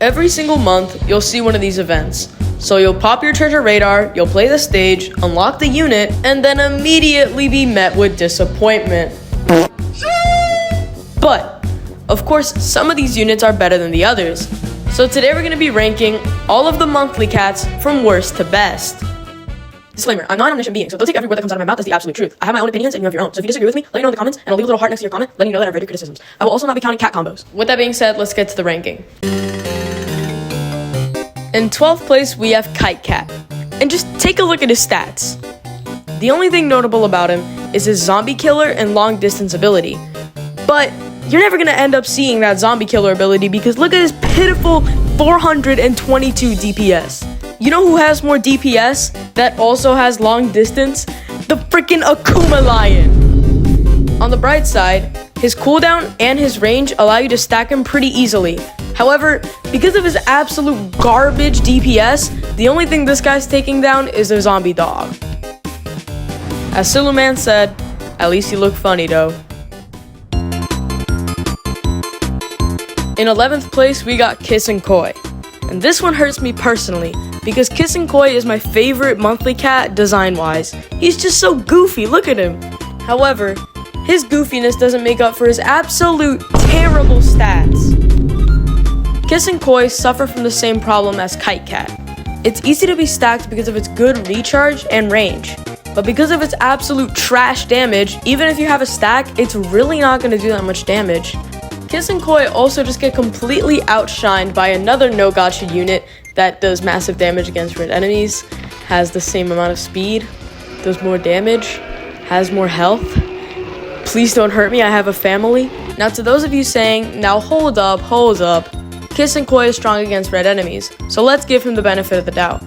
Every single month, you'll see one of these events. So you'll pop your treasure radar, you'll play the stage, unlock the unit, and then immediately be met with disappointment. But, of course, some of these units are better than the others. So today we're going to be ranking all of the monthly cats from worst to best. Disclaimer, I'm not an omniscient being, so don't take every word that comes out of my mouth as the absolute truth. I have my own opinions and you have your own. So if you disagree with me, let me know in the comments, and I'll leave a little heart next to your comment, letting you know that I've read your criticisms. I will also not be counting cat combos. With that being said, let's get to the ranking. In 12th place, we have Kite Cat. And just take a look at his stats. The only thing notable about him is his zombie killer and long distance ability. But you're never going to end up seeing that zombie killer ability because look at his pitiful 422 DPS. You know who has more DPS that also has long distance? The freaking Akuma Lion! On the bright side, his cooldown and his range allow you to stack him pretty easily. However, because of his absolute garbage DPS, the only thing this guy's taking down is a zombie dog. As Siluman said, at least you look funny though. In 11th place, we got Kiss and Koi. And this one hurts me personally, because Kiss and Koi is my favorite monthly cat design-wise. He's just so goofy, look at him. However, his goofiness doesn't make up for his absolute terrible stats. Kiss and Koi suffer from the same problem as Kite Cat. It's easy to be stacked because of its good recharge and range. But because of its absolute trash damage, even if you have a stack, it's really not going to do that much damage. Kiss and Koi also just get completely outshined by another no gotcha unit that does massive damage against red enemies, has the same amount of speed, does more damage, has more health. Please don't hurt me, I have a family. Now to those of you saying, now hold up, Kiss and Koi is strong against red enemies, so let's give him the benefit of the doubt.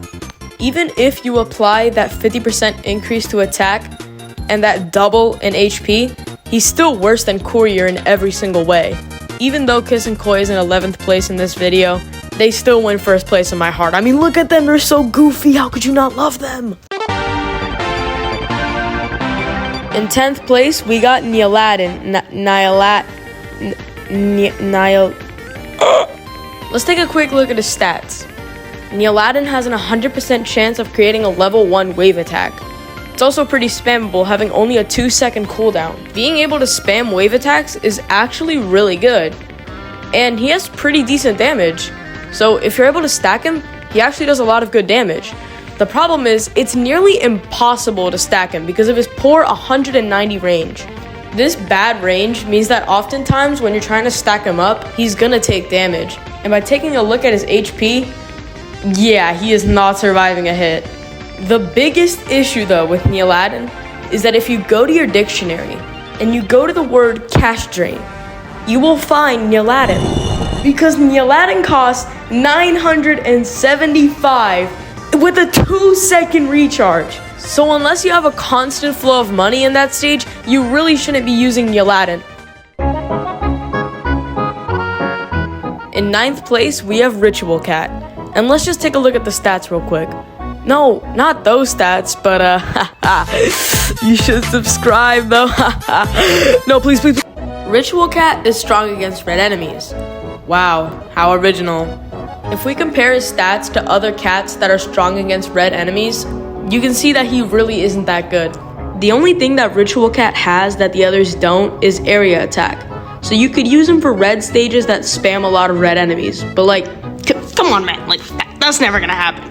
Even if you apply that 50% increase to attack and that double in HP, he's still worse than Courier in every single way. Even though Kiss and Koi is in 11th place in this video, they still win first place in my heart. I mean, look at them, they're so goofy, how could you not love them? In 10th place, we got Nadin. Let's take a quick look at his stats. Nadin has an 100% chance of creating a level 1 wave attack. It's also pretty spammable, having only a 2-second cooldown. Being able to spam wave attacks is actually really good. And he has pretty decent damage. So if you're able to stack him, he actually does a lot of good damage. The problem is, it's nearly impossible to stack him because of his poor 190 range. This bad range means that oftentimes when you're trying to stack him up, he's gonna take damage. And by taking a look at his HP, yeah, he is not surviving a hit. The biggest issue though with Nadin is that if you go to your dictionary and you go to the word cash drain, you will find Nadin. Because Nadin costs 975 with a 2-second recharge. So unless you have a constant flow of money in that stage, you really shouldn't be using Nadin. In 9th place, we have Ritual Cat. And let's just take a look at the stats real quick. No, not those stats, but you should subscribe though. No, please. Ritual Cat is strong against red enemies. Wow, how original. If we compare his stats to other cats that are strong against red enemies, you can see that he really isn't that good. The only thing that Ritual Cat has that the others don't is area attack. So you could use him for red stages that spam a lot of red enemies, but like, come on man, like that's never gonna happen.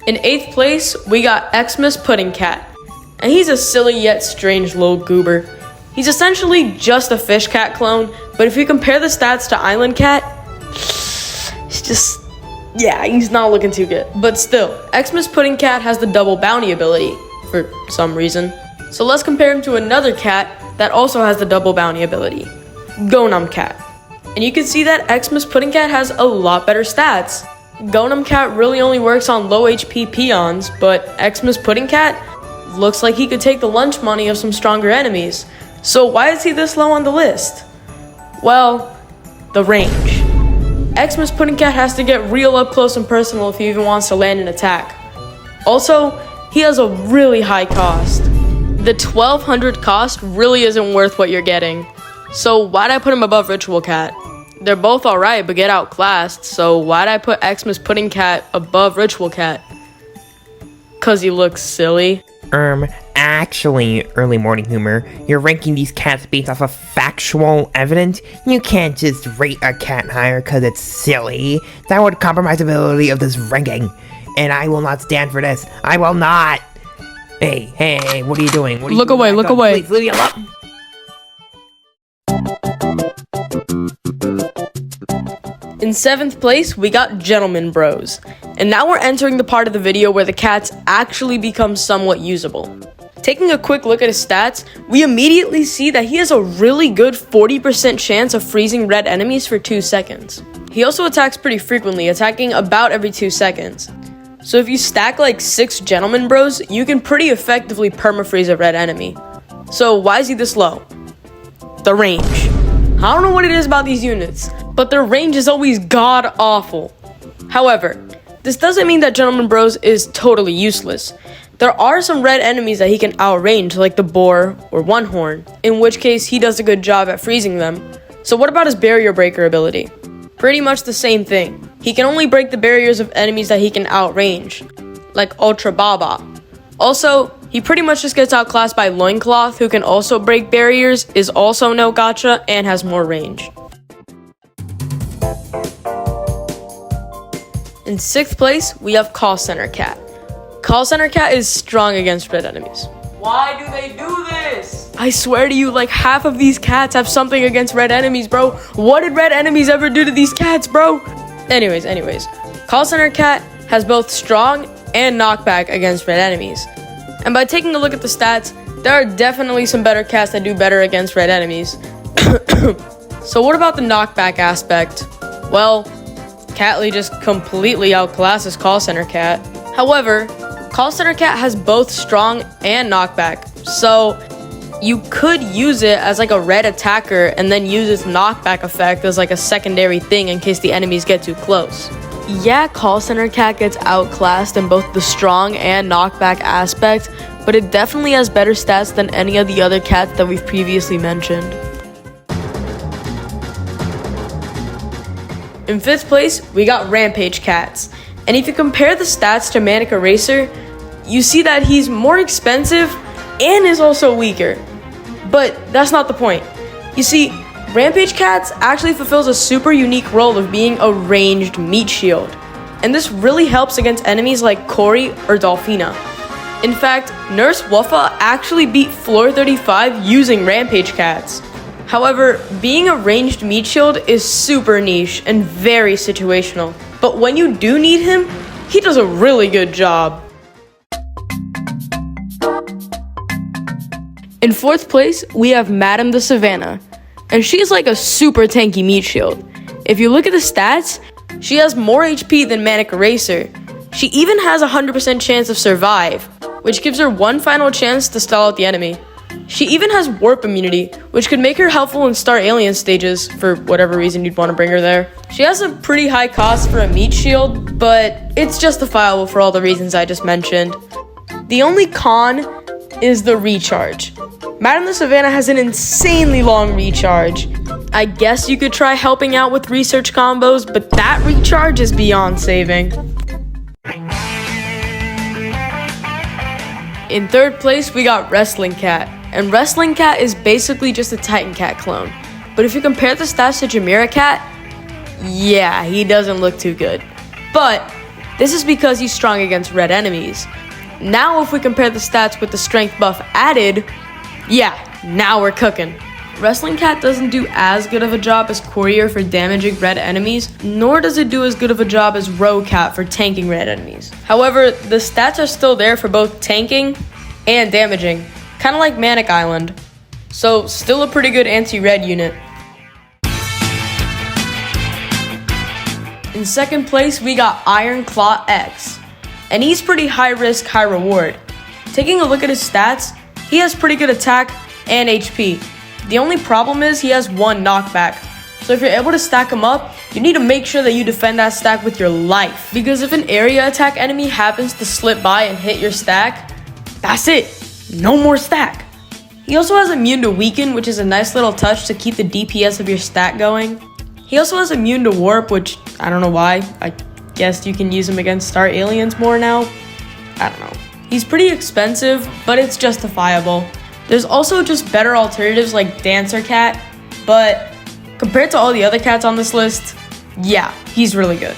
In 8th place, we got Xus Pudding Cat. And he's a silly yet strange little goober. He's essentially just a fish cat clone, but if you compare the stats to Island Cat, it's just, yeah, he's not looking too good. But still, Xus Pudding Cat has the double bounty ability, for some reason. So let's compare him to another cat that also has the double bounty ability, Gonum Cat. And you can see that Xus Pudding Cat has a lot better stats. Gonum Cat really only works on low HP peons, but Xus Pudding Cat looks like he could take the lunch money of some stronger enemies. So why is he this low on the list? Well, the range. Xus Pudding Cat has to get real up close and personal if he even wants to land an attack. Also, he has a really high cost. The 1200 cost really isn't worth what you're getting. So why'd I put him above Ritual Cat? They're both alright, but get outclassed, so why'd I put Xus Pudding Cat above Ritual Cat? Cause he looks silly. Actually, Early Morning Humor, you're ranking these cats based off of factual evidence. You can't just rate a cat higher because it's silly. That would compromise the ability of this ranking. And I will not stand for this. I will not. Hey, what are you doing? What are you Look away, look away. Please leave me alone. In 7th place, we got Gentleman Bros. And now we're entering the part of the video where the cats actually become somewhat usable. Taking a quick look at his stats, we immediately see that he has a really good 40% chance of freezing red enemies for 2 seconds. He also attacks pretty frequently, attacking about every 2 seconds. So if you stack like 6 Gentleman Bros, you can pretty effectively permafreeze a red enemy. So why is he this low? The range. I don't know what it is about these units, but their range is always god-awful. However, this doesn't mean that Gentleman Bros is totally useless. There are some red enemies that he can outrange, like the boar or one horn, in which case he does a good job at freezing them. So what about his barrier breaker ability? Pretty much the same thing. He can only break the barriers of enemies that he can outrange, like Ultra Baba. Also, he pretty much just gets outclassed by Loincloth, who can also break barriers, is also no gacha, and has more range. In 6th place, we have Call Center Cat. Call Center Cat is strong against red enemies. Why do they do this? I swear to you, like half of these cats have something against red enemies, bro. What did red enemies ever do to these cats, bro? Anyways, Call Center Cat has both strong and knockback against red enemies. And by taking a look at the stats, there are definitely some better cats that do better against red enemies. So what about the knockback aspect? Well, Catly just completely outclasses Call Center Cat. However, Call Center Cat has both strong and knockback, so you could use it as like a red attacker and then use its knockback effect as like a secondary thing in case the enemies get too close. Yeah, Call Center Cat gets outclassed in both the strong and knockback aspect, but it definitely has better stats than any of the other cats that we've previously mentioned. In 5th place, we got Rampage Cats. And if you compare the stats to Manic Eraser, you see that he's more expensive and is also weaker. But that's not the point. You see, Rampage Cats actually fulfills a super unique role of being a ranged meat shield. And this really helps against enemies like Cory or Dolphina. In fact, Nurse Wuffa actually beat Floor 35 using Rampage Cats. However, being a ranged meat shield is super niche and very situational. But when you do need him, he does a really good job. In 4th place, we have Madam the Savannah. And she's like a super tanky meat shield. If you look at the stats, she has more HP than Manic Eraser. She even has a 100% chance of survive, which gives her one final chance to stall out the enemy. She even has warp immunity, which could make her helpful in Star Alien stages for whatever reason you'd want to bring her there. She has a pretty high cost for a meat shield, but it's justifiable for all the reasons I just mentioned. The only con is the recharge. Madam the Savannah has an insanely long recharge. I guess you could try helping out with research combos, but that recharge is beyond saving. In 3rd place, we got Wrestling Cat. And Wrestling Cat is basically just a Titan Cat clone. But if you compare the stats to Chimera Cat, yeah, he doesn't look too good. But this is because he's strong against red enemies. Now if we compare the stats with the strength buff added, yeah, now we're cooking. Wrestling Cat doesn't do as good of a job as Courier for damaging red enemies, nor does it do as good of a job as Row Cat for tanking red enemies. However, the stats are still there for both tanking and damaging, kind of like Manic Island. So still a pretty good anti-red unit. In 2nd place, we got Iron Claw X, and he's pretty high risk, high reward. Taking a look at his stats, he has pretty good attack and HP. The only problem is he has one knockback. So if you're able to stack him up, you need to make sure that you defend that stack with your life. Because if an area attack enemy happens to slip by and hit your stack, that's it. No more stack. He also has immune to weaken, which is a nice little touch to keep the DPS of your stat going. He also has immune to warp, which I don't know why. I guess you can use him against star aliens more now. I don't know. He's pretty expensive, but it's justifiable. There's also just better alternatives like Dancer Cat, but compared to all the other cats on this list, yeah, he's really good.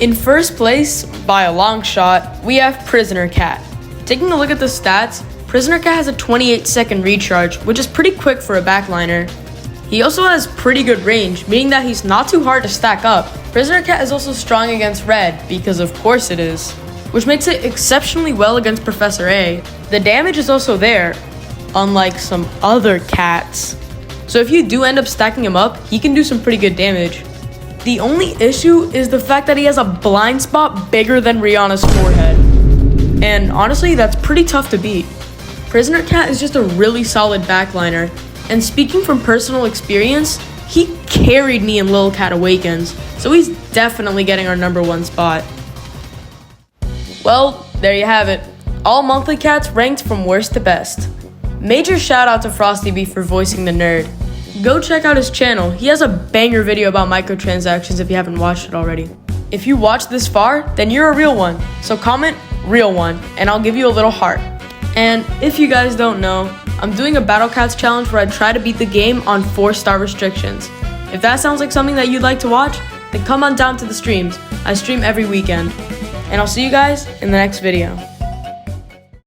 In first place, by a long shot, we have Prisoner Cat. Taking a look at the stats, Prisoner Cat has a 28-second recharge, which is pretty quick for a backliner. He also has pretty good range, meaning that he's not too hard to stack up. Prisoner Cat is also strong against red, because of course it is, which makes it exceptionally well against Professor A. The damage is also there, unlike some other cats. So if you do end up stacking him up, he can do some pretty good damage. The only issue is the fact that he has a blind spot bigger than Rihanna's forehead. And honestly, that's pretty tough to beat. Prisoner Cat is just a really solid backliner. And speaking from personal experience, he carried me in Lil Cat Awakens, so he's definitely getting our #1 spot. Well, there you have it. All monthly cats ranked from worst to best. Major shout out to Frosty B for voicing the nerd. Go check out his channel. He has a banger video about microtransactions if you haven't watched it already. If you watched this far, then you're a real one. So comment real one and I'll give you a little heart. And if you guys don't know, I'm doing a Battle Cats challenge where I try to beat the game on 4-star restrictions. If that sounds like something that you'd like to watch, then come on down to the streams. I stream every weekend. And I'll see you guys in the next video.